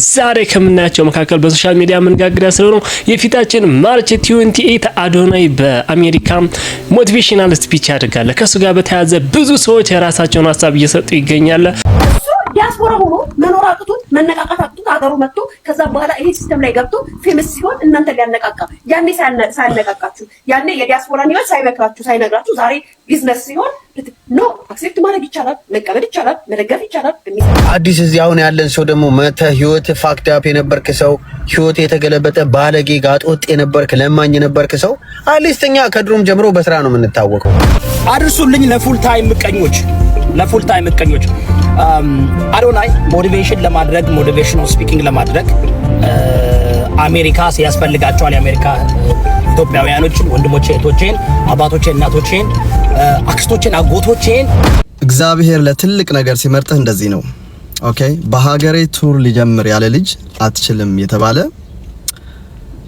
ዛሬ ከምናያቸው መካከል በሶሻል ሚዲያ መነጋገሪያ ስለሆነው የፊታችን ማርች 28 አዶናይ በአሜሪካ ሞቲቬሽናል ስፒች ያደርጋል። ከሱ ጋር በተያያዘ ብዙ ሰዎች የራሳቸውን ሀሳብ እየሰጡ ይገኛል። ዲያስፖራ ሆኖ መኖር አቅቶት መነቃቃት አቅቶት አገሩ መጥቶ ከዛ በኋላ ይሄ ሲስተም ላይ ገብቶ ፌመስ ሲሆን እናንተ ሊያነቃቃ ያኔ ሳያነቃቃችሁ ያኔ የዲያስፖራን ህይወት ሳይመክራችሁ ሳይነግራችሁ ዛሬ ቢዝነስ ሲሆን ኖ አክሴፕት ማድረግ ይቻላል፣ መቀበል ይቻላል፣ መደገፍ ይቻላል። አዲስ እዚህ አሁን ያለን ሰው ደግሞ መተ ህይወት ፋክት አፕ የነበርክ ሰው ህይወት የተገለበጠ ባለጌ ጋጥ ወጥ የነበርክ ለማኝ የነበርክ ሰው አሊስተኛ ከድሮም ጀምሮ በስራ ነው የምንታወቀው። አድርሱልኝ ለፉል ታይም ምቀኞች አዶናይ ሞቲቬሽን ለማድረግ ሞቲቬሽናል ስፒኪንግ ለማድረግ አሜሪካ ያስፈልጋቸዋል። የአሜሪካ ኢትዮጵያውያኖችን ወንድሞቼ፣ እህቶቼን፣ አባቶቼ፣ እናቶቼን፣ አክስቶቼን፣ አጎቶቼን እግዚአብሔር ለትልቅ ነገር ሲመርጥህ እንደዚህ ነው። ኦኬ በሀገሬ ቱር ሊጀምር ያለ ልጅ አትችልም የተባለ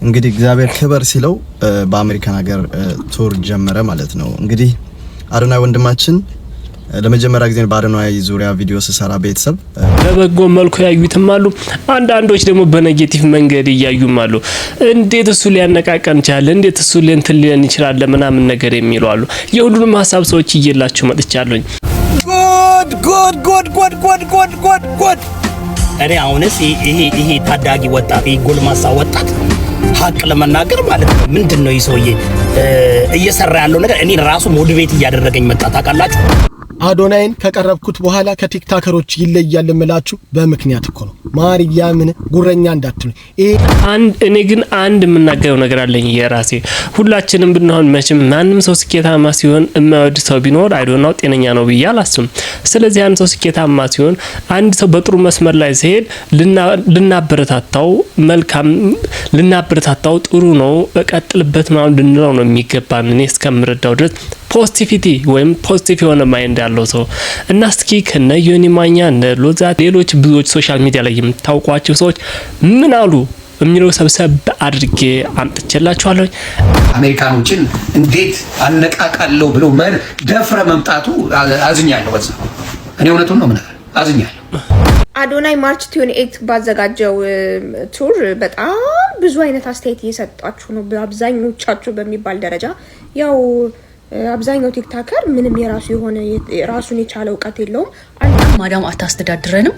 እንግዲህ እግዚአብሔር ክበር ሲለው በአሜሪካን ሀገር ቱር ጀመረ ማለት ነው። እንግዲህ አዶናይ ወንድማችን ለመጀመሪያ ጊዜ በአዶናይ ዙሪያ ቪዲዮ ሲሰራ ቤተሰብ በበጎ መልኩ ያዩትም አሉ፣ አንዳንዶች ደግሞ በኔጌቲቭ መንገድ እያዩም አሉ። እንዴት እሱ ሊያነቃቀን ይችላል፣ እንዴት እሱ ሊንትን ሊለን ይችላል ለምናምን ነገር የሚሉ አሉ። የሁሉንም ሀሳብ ሰዎች እየላችሁ መጥቻለሁኝ። ጉድ እኔ አሁንስ ይሄ ታዳጊ ወጣት ይሄ ጎልማሳ ወጣት ሀቅ ለመናገር ማለት ነው ምንድነው ይህ ሰውዬ እየሰራ ያለው ነገር እኔ ራሱ ሞቲቬት እያደረገኝ መጣ። ታውቃላችሁ አዶናይን ከቀረብኩት በኋላ ከቲክታከሮች ይለያል እምላችሁ በምክንያት እኮ ነው። ማርያምን ጉረኛ እንዳትሉ። እኔ ግን አንድ የምናገረው ነገር አለኝ የራሴ። ሁላችንም ብንሆን መቼም ማንም ሰው ስኬታማ ሲሆን የማይወድ ሰው ቢኖር አይዶናው ጤነኛ ነው ብዬ አላስብም። ስለዚህ አንድ ሰው ስኬታማ ሲሆን አንድ ሰው በጥሩ መስመር ላይ ሲሄድ ልናበረታታው ጥሩ ነው ቀጥልበት ምናምን ልንለው ነው የሚገባን። እኔ እስከምረዳው ድረስ ፖዚቲቪቲ ወይም ፖዚቲቭ የሆነ ማይንድ ያለው ሰው እና እስኪ ከነ ዮኒ ማኛ እነ ሎዛ ሌሎች ብዙዎች ሶሻል ሚዲያ ላይ የምታውቋቸው ሰዎች ምን አሉ የሚለው ሰብሰብ አድርጌ አምጥቼላችኋለሁ። አሜሪካኖችን እንዴት አነቃቃለሁ ብሎ ደፍረ መምጣቱ አዝኛለሁ። በዛ እኔ እውነቱን ነው ማለት አዝኛለሁ። አዶናይ ማርች 28 ባዘጋጀው ቱር በጣም ብዙ አይነት አስተያየት እየሰጣችሁ ነው። በአብዛኞቻችሁ በሚባል ደረጃ ያው አብዛኛው ቲክታከር ምንም የራሱ የሆነ ራሱን የቻለ እውቀት የለውም። ማዳም አታስተዳድረንም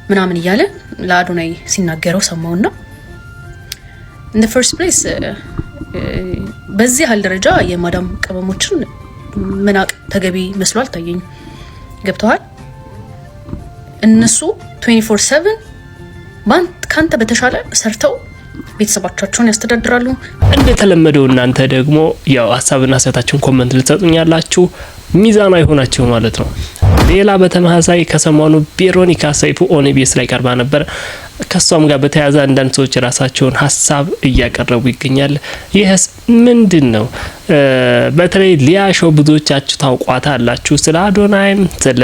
ምናምን እያለ ለአዶናይ ሲናገረው ሰማውና in the first place በዚህ ያህል ደረጃ የማዳም ቀበሞችን መናቅ ተገቢ መስሎ አልታየኝም። ገብተዋል እነሱ 24/7 ካንተ በተሻለ ሰርተው ቤተሰባቸውን ያስተዳድራሉ። እንደተለመደው እናንተ ደግሞ ያው ሐሳብና አስተያየታችሁን ኮሜንት ልትሰጡኛላችሁ ሚዛና ይሆናችሁ ማለት ነው። ሌላ በተመሳሳይ ከሰሞኑ ቬሮኒካ ሰይፉ ኦንቢኤስ ላይ ቀርባ ነበር። ከሷም ጋር በተያያዘ አንዳንድ ሰዎች ራሳቸውን ሐሳብ እያቀረቡ ይገኛል። ይሄስ ምንድነው? በተለይ ሊያሾ ብዙዎቻችሁ ታውቋታላችሁ። ስለ አዶናይም ስለ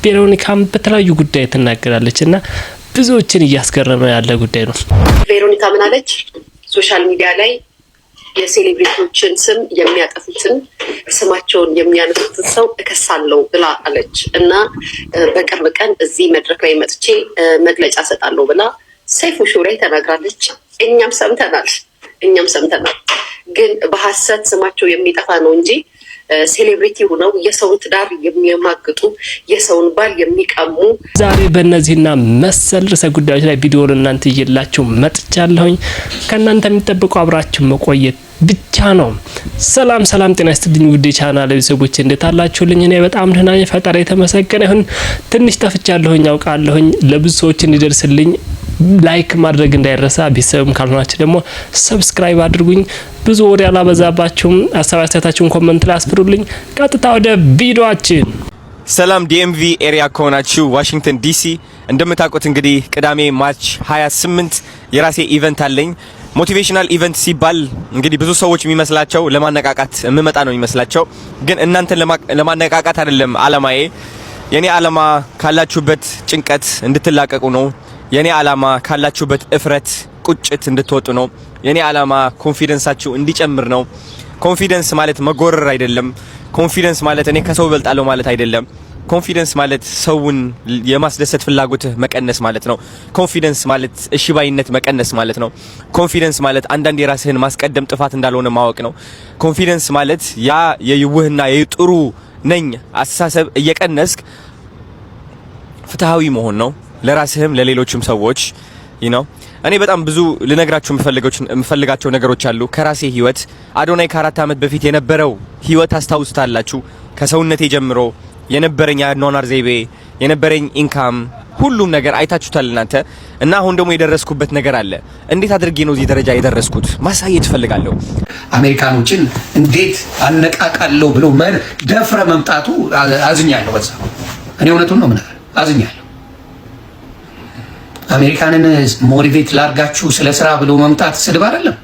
ቬሮኒካም በተለያዩ ጉዳይ ትናገራለችና ብዙዎችን እያስገረመ ያለ ጉዳይ ነው። ቬሮኒካ ምን አለች? ሶሻል ሚዲያ ላይ የሴሌብሪቲዎችን ስም የሚያጠፉትን ስማቸውን የሚያነሱትን ሰው እከሳለሁ ብላ አለች እና በቅርብ ቀን እዚህ መድረክ ላይ መጥቼ መግለጫ ሰጣለሁ ብላ ሰይፉ ሾው ላይ ተናግራለች። እኛም ሰምተናል። ግን በሐሰት ስማቸው የሚጠፋ ነው እንጂ ሴሌብሪቲ ሆነው የሰውን ትዳር የሚያማግጡ የሰውን ባል የሚቀሙ ዛሬ በእነዚህና መሰል ርዕሰ ጉዳዮች ላይ ቪዲዮ ለእናንተ እየላችሁ መጥቻለሁኝ። ከእናንተ የሚጠብቀው አብራችሁ መቆየት ብቻ ነው። ሰላም ጤና ይስጥልኝ ውድ ቻናል ቤተሰቦች እንዴት አላችሁልኝ? እኔ በጣም ደህና ነኝ። ፈጣሪ የተመሰገነ ይሁን። ትንሽ ጠፍቻለሁኝ አውቃለሁኝ። ለብዙ ሰዎች እንዲደርስልኝ ላይክ ማድረግ እንዳይረሳ። ቤተሰብም ካልሆናችሁ ደግሞ ሰብስክራይብ አድርጉኝ። ብዙ ወሬ አላበዛባችሁም። አስተያየታችሁን ኮሜንት ላይ አስፍሩልኝ። ቀጥታ ወደ ቪዲዮአችን። ሰላም ዲኤምቪ ኤሪያ ከሆናችሁ ዋሽንግተን ዲሲ እንደምታውቁት እንግዲህ ቅዳሜ ማርች 28 የራሴ ኢቨንት አለኝ። ሞቲቬሽናል ኢቨንት ሲባል እንግዲህ ብዙ ሰዎች የሚመስላቸው ለማነቃቃት የምመጣ ነው የሚመስላቸው፣ ግን እናንተን ለማነቃቃት አይደለም አላማዬ። የኔ አላማ ካላችሁበት ጭንቀት እንድትላቀቁ ነው። የኔ አላማ ካላችሁበት እፍረት ቁጭት እንድትወጡ ነው። የኔ አላማ ኮንፊደንሳችሁ እንዲጨምር ነው። ኮንፊደንስ ማለት መጎረር አይደለም። ኮንፊደንስ ማለት እኔ ከሰው እበልጣለሁ ማለት አይደለም። ኮንፊደንስ ማለት ሰውን የማስደሰት ፍላጎትህ መቀነስ ማለት ነው። ኮንፊደንስ ማለት እሺ ባይነት መቀነስ ማለት ነው። ኮንፊደንስ ማለት አንዳንድ የራስህን ማስቀደም ጥፋት እንዳልሆነ ማወቅ ነው። ኮንፊደንስ ማለት ያ የይውህና የጥሩ ነኝ አስተሳሰብ እየቀነስክ ፍትሃዊ መሆን ነው ለራስህም ለሌሎችም ሰዎች እኔ በጣም ብዙ ልነግራችሁ የምፈልጋቸው ነገሮች አሉ ከራሴ ህይወት። አዶናይ ከ4 አመት በፊት የነበረው ህይወት አስታውስታላችሁ። ከሰውነቴ ጀምሮ የነበረኝ አኗኗር ዘይቤ የነበረኝ ኢንካም ሁሉም ነገር አይታችሁታል እናንተ። እና አሁን ደግሞ የደረስኩበት ነገር አለ። እንዴት አድርጌ ነው እዚህ ደረጃ የደረስኩት ማሳየት ፈልጋለሁ። አሜሪካኖችን እንዴት አነቃቃለሁ ብሎ ደፍረ መምጣቱ አዝኛለሁ። በዛ እኔ እውነቱን ነው ምናምን አዝኛለሁ። አሜሪካንን ሞቲቬት ላርጋችሁ ስለ ስራ ብሎ መምጣት ስድብ አይደለም።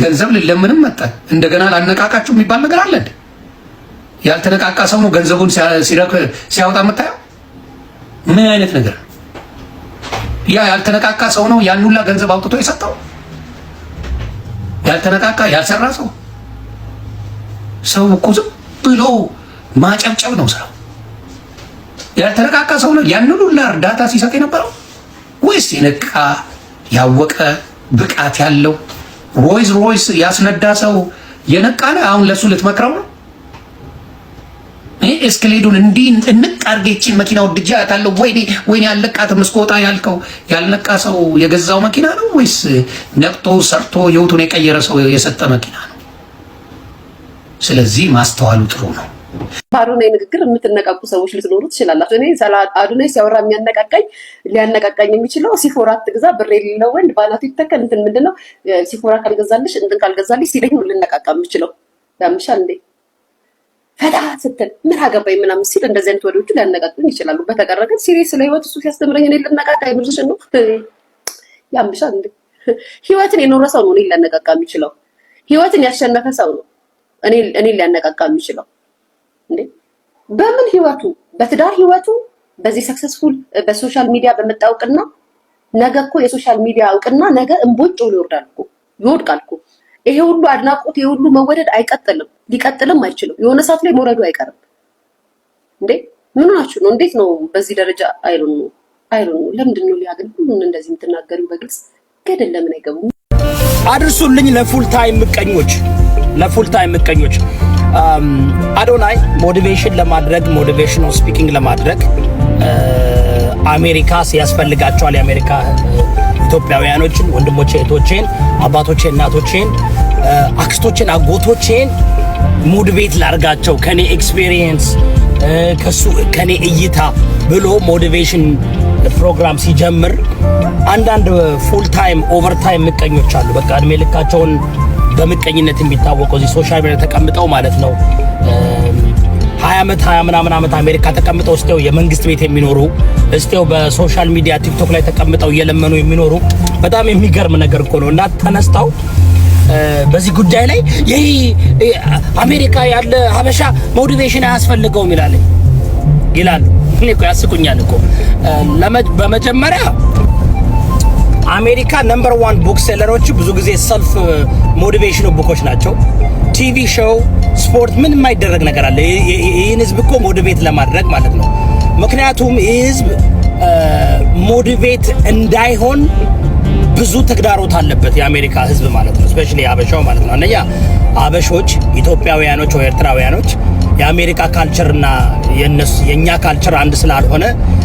ገንዘብ ለምንም መጣ እንደገና ላነቃቃችሁ የሚባል ነገር አለ እንዴ? ያልተነቃቃ ሰው ነው ገንዘቡን ሲያወጣ የምታየው? ምን አይነት ነገር? ያ ያልተነቃቃ ሰው ነው ያን ሁላ ገንዘብ አውጥቶ የሰጠው? ያልተነቃቃ ያልሰራ ሰው እኮ ዝም ብሎ ማጨብጨብ ነው ስራው። ያልተነቃቃ ሰው ነው ያን ሁላ እርዳታ ሲሰጥ የነበረው? ወይስ የነቃ ያወቀ ብቃት ያለው ሮይስ ያስነዳ ሰው የነቃ ነው? አሁን ለሱ ልትመክረው ነው? እስክሌዱን እንዲህ እንቃርጌችን መኪናው ድጃ ያታለው ወይኔ ያለቃት መስኮታ ያልከው ያልነቃ ሰው የገዛው መኪና ነው ወይስ ነቅቶ ሰርቶ ህይወቱን የቀየረ ሰው የሰጠ መኪና ነው? ስለዚህ ማስተዋሉ ጥሩ ነው። አዶናይ ንግግር የምትነቃቁ ሰዎች ልትኖሩ ትችላላችሁ። እኔ አዶናይ ሲያወራ ሊያነቃቃኝ የሚችለው ሲፎራ አትግዛ ብር የሌለው ወንድ ባናቱ ይተከል እንትን ምንድነው ሲፎራ ካልገዛልሽ እንትን ካልገዛልሽ ሲለኝ ነው ልነቃቃ የምችለው። ያምሻል እንዴ ፈታ ስትል ምን አገባኝ ምናምን ሲል እንደዚህ አይነት ወሬዎቹ ሊያነቃቁኝ ይችላሉ። በተቀረ ግን ሲሪየስ ስለ ህይወት እሱ ሲያስተምረኝ እኔ ልነቃቃ የምልሽ ነው። ያምሻል እንዴ ህይወትን የኖረ ሰው ነው እኔ ሊያነቃቃ የሚችለው። ህይወትን ያሸነፈ ሰው ነው እኔ ሊያነቃቃ የሚችለው። እንዴ በምን ህይወቱ በትዳር ህይወቱ በዚህ ሰክሰስፉል በሶሻል ሚዲያ በመጣውቅና ነገ እኮ የሶሻል ሚዲያ አውቅና ነገ እንቦጭ ብሎ ይወድቃል እኮ። ይሄ ሁሉ አድናቆት ይሄ ሁሉ መወደድ አይቀጥልም፣ ሊቀጥልም አይችልም። የሆነ ሰዓት ላይ መውረዱ አይቀርም። እንዴ ምን ሆናችሁ ነው? እንዴት ነው በዚህ ደረጃ አይሉን ነው ለምንድን ነው ሊያገል ሁሉን እንደዚህ የምትናገሪው? በግልጽ ገደል ለምን አይገቡም? አድርሱልኝ ለፉል ታይም ምቀኞች አዶናይ ሞቲቬሽን ለማድረግ ሞቲቬሽናል ስፒኪንግ ለማድረግ አሜሪካ ያስፈልጋቸዋል። የአሜሪካ ኢትዮጵያውያኖችን ወንድሞቼ፣ እህቶቼን፣ አባቶቼ፣ እናቶቼን፣ አክስቶቼን፣ አጎቶቼን ሞቲቬት ላርጋቸው ከኔ ኤክስፒሪየንስ ከኔ እይታ ብሎ ሞቲቬሽን ፕሮግራም ሲጀምር አንዳንድ ፉል ታይም ኦቨር ታይም ምቀኞች አሉ። በቃ እድሜ ልካቸውን በምቀኝነት የሚታወቀው እዚህ ሶሻል ሚዲያ ተቀምጠው ማለት ነው 20 ምናምን ዓመት አሜሪካ ተቀምጠው እስቴው የመንግስት ቤት የሚኖሩ እስቴው በሶሻል ሚዲያ ቲክቶክ ላይ ተቀምጠው እየለመኑ የሚኖሩ በጣም የሚገርም ነገር እኮ ነው። እና ተነስተው በዚህ ጉዳይ ላይ አሜሪካ ያለ ሀበሻ ሞቲቬሽን አያስፈልገውም ይላሉ። እኔ እኮ ያስቁኛል እኮ። በመጀመሪያ አሜሪካ ነምበር 1 ቡክ ሴለሮች ብዙ ጊዜ ሰልፍ ሞቲቬሽን ቡኮች ናቸው። ቲቪ ሾው፣ ስፖርት ምን የማይደረግ ነገር አለ ይህን ህዝብ እኮ ሞቲቬት ለማድረግ ማለት ነው። ምክንያቱም ይህ ህዝብ ሞቲቬት እንዳይሆን ብዙ ተግዳሮት አለበት የአሜሪካ ህዝብ ማለት ነው። ስፔሻሊ አበሻው ማለት ነው። እነኛ አበሾች ኢትዮጵያውያኖች ወይ ኤርትራውያኖች የአሜሪካ ካልቸርና የኛ ካልቸር አንድ ስላልሆነ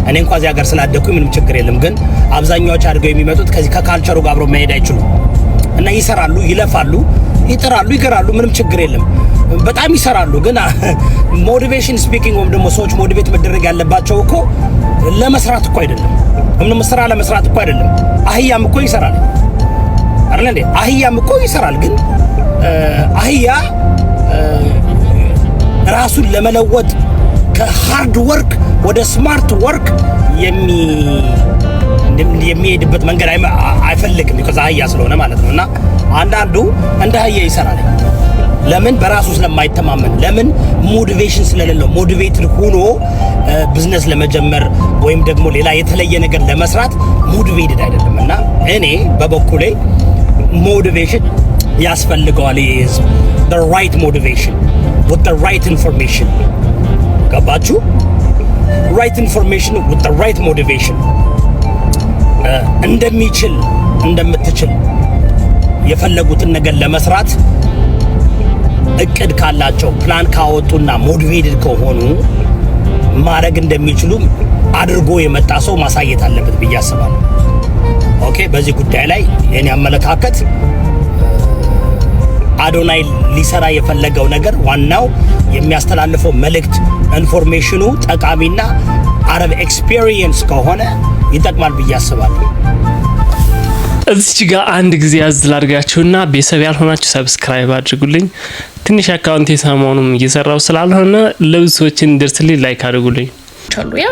እኔ እንኳን እዚህ ሀገር ስላደኩኝ ምንም ችግር የለም። ግን አብዛኛዎች አድርገው የሚመጡት ከዚህ ከካልቸሩ ጋር አብረው መሄድ አይችሉም እና ይሰራሉ፣ ይለፋሉ፣ ይጥራሉ፣ ይገራሉ፣ ምንም ችግር የለም። በጣም ይሰራሉ። ግን ሞቲቬሽን ስፒኪንግ ወይም ደግሞ ሰዎች ሞቲቬት መደረግ ያለባቸው እኮ ለመስራት እኮ አይደለም። ምንም ስራ ለመስራት እኮ አይደለም። አህያም እኮ ይሰራል አይደል እንዴ? አህያም እኮ ይሰራል። ግን አህያ ራሱን ለመለወጥ ከሃርድ ወርክ ወደ ስማርት ወርክ የሚሄድበት መንገድ አይፈልግም። because አህያ ስለሆነ ማለት ነው። እና አንዳንዱ እንደ አህያ ይሰራል። ለምን? በራሱ ስለማይተማመን፣ ለምን? ሞቲቬሽን ስለሌለው። ሞቲቬትድ ሆኖ ቢዝነስ ለመጀመር ወይም ደግሞ ሌላ የተለየ ነገር ለመስራት ሞቲቬትድ አይደለም። እና እኔ በበኩሌ ሞቲቬሽን ያስፈልገዋል። ይሄ ህዝብ the right motivation with the right information ገባችሁ? right information with the right motivation እንደምትችል የፈለጉትን ነገር ለመስራት እቅድ ካላቸው ፕላን ካወጡና ሞቲቬትድ ከሆኑ ማድረግ እንደሚችሉ አድርጎ የመጣ ሰው ማሳየት አለበት ብዬ አስባለሁ። ኦኬ በዚህ ጉዳይ ላይ የኔ አመለካከት አዶናይ ሊሰራ የፈለገው ነገር ዋናው የሚያስተላልፈው መልእክት ኢንፎርሜሽኑ ጠቃሚና አረብ ኤክስፒሪየንስ ከሆነ ይጠቅማል ብዬ አስባለሁ። እዚህ ጋር አንድ ጊዜ ያዝ ላድርጋችሁና ቤተሰብ ያልሆናችሁ ሰብስክራይብ አድርጉልኝ። ትንሽ አካውንት ሰሞኑን እየሰራው ስላልሆነ ለብዙዎችን እንድርስልኝ ላይክ አድርጉልኝ። ያ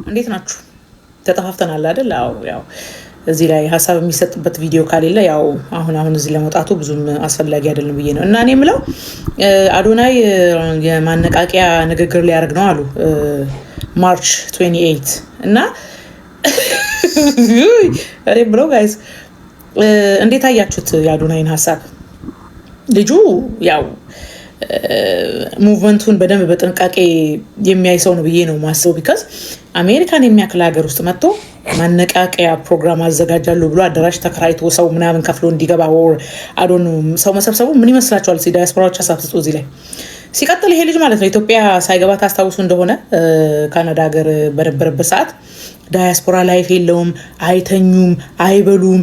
እንዴት ናችሁ? ተጠፋፍተናል አይደል? ያው እዚህ ላይ ሀሳብ የሚሰጥበት ቪዲዮ ካሌለ ያው አሁን እዚህ ለመውጣቱ ብዙም አስፈላጊ አይደለም ብዬ ነው። እና እኔ የምለው አዶናይ የማነቃቂያ ንግግር ሊያደርግ ነው አሉ ማርች 28 እና እኔ ብለው ጋይስ እንዴት አያችሁት የአዶናይን ሀሳብ? ልጁ ያው ሙቭመንቱን በደንብ በጥንቃቄ የሚያይ ሰው ነው ብዬ ነው ማስበው። ቢካዝ አሜሪካን የሚያክል ሀገር ውስጥ መጥቶ ማነቃቂያ ፕሮግራም አዘጋጃለሁ ብሎ አዳራሽ ተከራይቶ ሰው ምናምን ከፍሎ እንዲገባ ወር አዶን ሰው መሰብሰቡ ምን ይመስላችኋል? ዲያስፖራዎች አሳብስጡ እዚህ ላይ ሲቀጥል ይሄ ልጅ ማለት ነው ኢትዮጵያ ሳይገባ ታስታውሱ እንደሆነ ካናዳ ሀገር በነበረበት ሰዓት ዳያስፖራ ላይፍ የለውም፣ አይተኙም፣ አይበሉም፣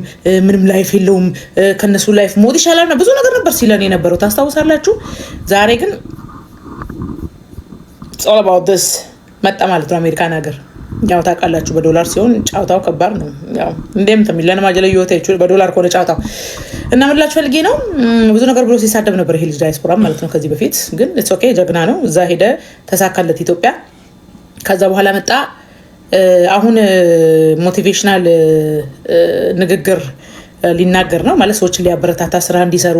ምንም ላይፍ የለውም፣ ከነሱ ላይፍ ሞት ይሻላልና ብዙ ነገር ነበር ሲለን የነበረው ታስታውሳላችሁ። ዛሬ ግን it's all about this መጣ ማለት ነው አሜሪካን ሀገር። ያው ታውቃላችሁ በዶላር ሲሆን ጫውታው ከባድ ነው። ያው እንደም ተሚለን ማጀለ ይወጣ በዶላር ኮለ ጫውታው እና ምላችሁ ፈልጌ ነው ብዙ ነገር ብሎ ሲሳደብ ነበር ይሄ ልጅ ዳያስፖራ ማለት ነው ከዚህ በፊት። ግን it's okay ጀግና ነው። እዛ ሄደ ተሳካለት ኢትዮጵያ ከዛ በኋላ መጣ አሁን ሞቲቬሽናል ንግግር ሊናገር ነው ማለት ሰዎችን ሊያበረታታ ስራ እንዲሰሩ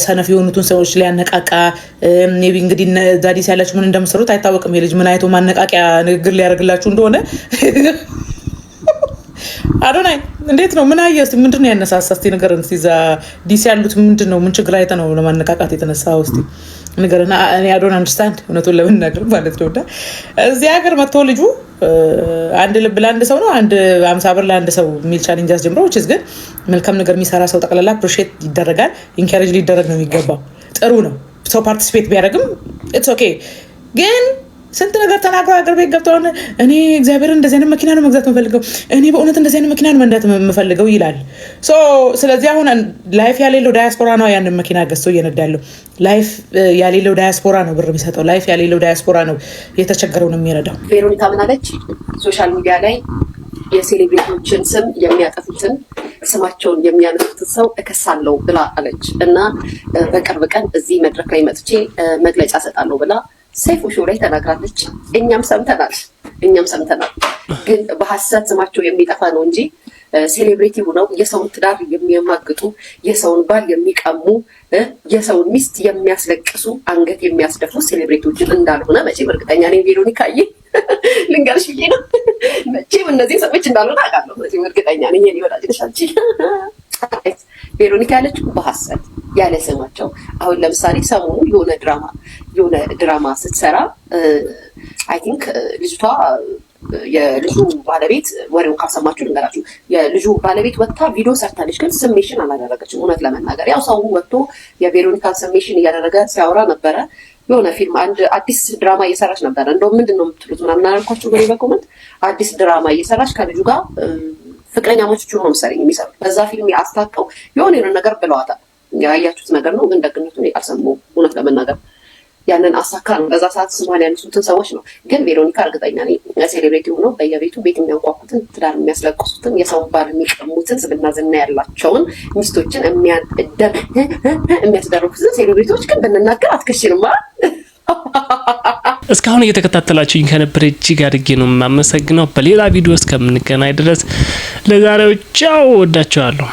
ሰነፍ የሆኑትን ሰዎች ሊያነቃቃ ሜቢ እንግዲህ ዳዲስ ያላችሁ ምን እንደምሰሩት አይታወቅም። የልጅ ምን አይቶ ማነቃቂያ ንግግር ሊያደርግላችሁ እንደሆነ አዶናይ እንዴት ነው ምን አየህ? ምንድነው ያነሳሳህ? እስቲ ንገረን። እስቲ እዛ ዲሲ ያሉት ምንድነው ምን ችግር አይተህ ነው ለማነቃቃት የተነሳው? እስቲ ንገረና። እኔ አዶን አንደርስታንድ እውነቱን ለመናገር ማለት ነው። እዚህ ሀገር መጥቶ ልጁ አንድ ልብ ለአንድ ሰው ነው 50 ብር ለአንድ ሰው የሚል ቻሌንጅ አስጀምረው ግን መልካም ነገር የሚሰራ ሰው ጠቅላላ አፕሪሺየት ይደረጋል፣ ኢንካሬጅ ሊደረግ ነው የሚገባው። ጥሩ ነው ሰው ፓርቲሲፔት ቢያደርግም ኢትስ ኦኬ። ግን ስንት ነገር ተናግሮ ሀገር ቤት ገብተው እኔ እግዚአብሔር እንደዚህ አይነት መኪና ነው መግዛት የምፈልገው፣ እኔ በእውነት እንደዚህ አይነት መኪና ነው መንዳት የምፈልገው ይላል። ስለዚህ አሁን ላይፍ ያሌለው ዳያስፖራ ነው ያንን መኪና ገዝቶ እየነዳ ያለው። ላይፍ ያሌለው ዳያስፖራ ነው ብር የሚሰጠው። ላይፍ ያሌለው ዳያስፖራ ነው የተቸገረው ነው የሚረዳው። ቬሮኒካ ምን አለች? ሶሻል ሚዲያ ላይ የሴሌብሪቲዎችን ስም የሚያጠፉትን ስማቸውን የሚያነሱትን ሰው እከሳለሁ ብላ አለች እና በቅርብ ቀን እዚህ መድረክ ላይ መጥቼ መግለጫ ሰጣለሁ ብላ ሰይፉ ሾው ላይ ተናግራለች። እኛም ሰምተናል። ግን በሐሰት ስማቸው የሚጠፋ ነው እንጂ ሴሌብሪቲ ሆነው የሰውን ትዳር የሚያማግጡ፣ የሰውን ባል የሚቀሙ፣ የሰውን ሚስት የሚያስለቅሱ፣ አንገት የሚያስደፉ ሴሌብሪቲዎችን እንዳልሆነ መቼም እርግጠኛ ነኝ። ቬሮኒካዬ ልንገርሽ ብዬ ነው። መቼም እነዚህ ሰዎች እንዳልሆነ አውቃለሁ። መቼም እርግጠኛ ነኝ። የኔ ወዳጅ ነሽ አንቺ። ቬሮኒካ ያለችው በሐሰት ያለ ስማቸው። አሁን ለምሳሌ ሰሞኑን የሆነ ድራማ ስትሰራ አይ ቲንክ ልጅቷ የልጁ ባለቤት ወሬውን ካልሰማችሁ ልንገራችሁ። የልጁ ባለቤት ወጥታ ቪዲዮ ሰርታለች፣ ግን ስሜሽን አላደረገችም። እውነት ለመናገር ያው ሰው ወጥቶ የቬሮኒካን ስሜሽን እያደረገ ሲያወራ ነበረ። የሆነ ፊልም አንድ አዲስ ድራማ እየሰራች ነበረ። እንደው ምንድነው የምትሉት ምናምን አላልኳችሁ ወይ በኮመንት። አዲስ ድራማ እየሰራች ከልጁ ጋር ፍቅረኛሞች ነው መሰለኝ የሚሰሩት። በዛ ፊልም ያስታቀው የሆነ ነገር ብለዋታል። ያያችሁት ነገር ነው፣ ግን ደግነቱ ነው አልሰማሁም። እውነት ለመናገር ያንን አሳካ ነው በዛ ሰዓት ስሟን ያነሱትን ሰዎች ነው። ግን ቬሮኒካ እርግጠኛ ነኝ ሴሌብሪቲ ሆነው በየቤቱ ቤት የሚያንኳኩትን፣ ትዳር የሚያስለቅሱትን፣ የሰውን ባል የሚቀሙትን፣ ስብና ዝና ያላቸውን ሚስቶችን የሚያስደርጉትን ሴሌብሪቲዎች ግን ብንናገር አትከሽንም ማለት እስካሁን እየተከታተላችሁኝ ከነበረ እጅግ አድርጌ ነው የማመሰግነው። በሌላ ቪዲዮ እስከምንገናኝ ድረስ ለዛሬው ቻው፣ ወዳችኋለሁ።